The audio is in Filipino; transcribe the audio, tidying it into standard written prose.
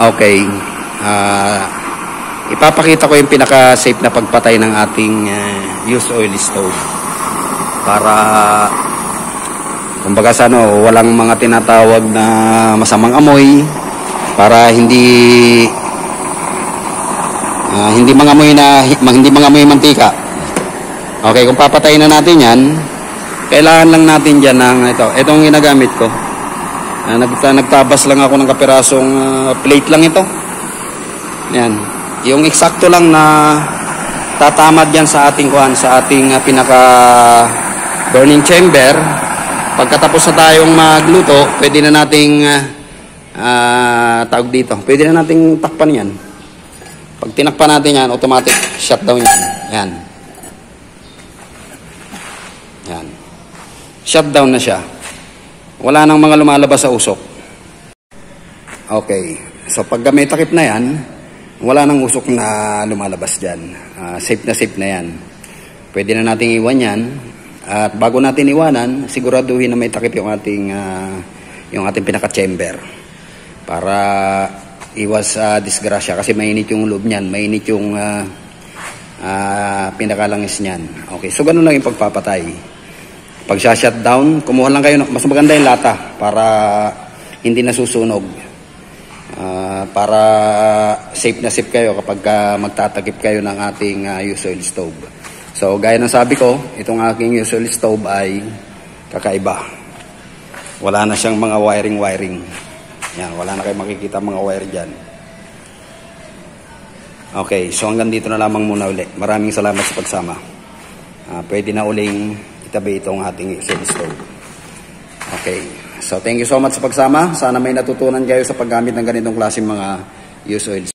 Okay. Ipapakita ko yung pinaka-safe na pagpatay ng ating used oil stove. Para, kumbaga sa ano, walang mga tinatawag na masamang amoy. Para hindi mangamoy mantika. Okay, kung papatayin na natin yan, kailangan lang natin dyan ng itong ginagamit ko. Nagtabas lang ako ng kapirasong plate lang ito. Yan. Yung eksakto lang na tatamad yan sa ating pinaka burning chamber. Pagkatapos na tayong magluto, pwede na nating tawag dito. Pwede na nating takpan yan. Pag tinakpan natin yan, automatic shutdown yan. Yan. Yan. Shutdown na siya. Wala nang mga lumalabas sa usok. Okay. So pag may takip na yan, wala nang usok na lumalabas dyan. Safe na yan. Pwede na nating iwan yan. At bago natin iwanan, siguraduhin na may takip yung ating pinaka-chamber. Para iwas disgrasya. Kasi mainit yung loob niyan. Mainit yung pinakalangis niyan. Okay. So ganun lang yung pagpapatay. Pag shutdown, kumuha lang kayo, mas maganda yung lata para hindi nasusunog. Para safe na safe kayo kapag magtatakip kayo ng ating used oil stove. So, gaya ng sabi ko, itong aking used oil stove ay kakaiba. Wala na siyang mga wiring. Yan, wala na kayong makikita mga wire dyan. Okay, so hanggang dito na lamang muna uli. Maraming salamat sa pagsama. Pwede na uling itabi itong ating used oil stove. Okay. So, thank you so much sa pagsama. Sana may natutunan kayo sa paggamit ng ganitong klaseng mga used oil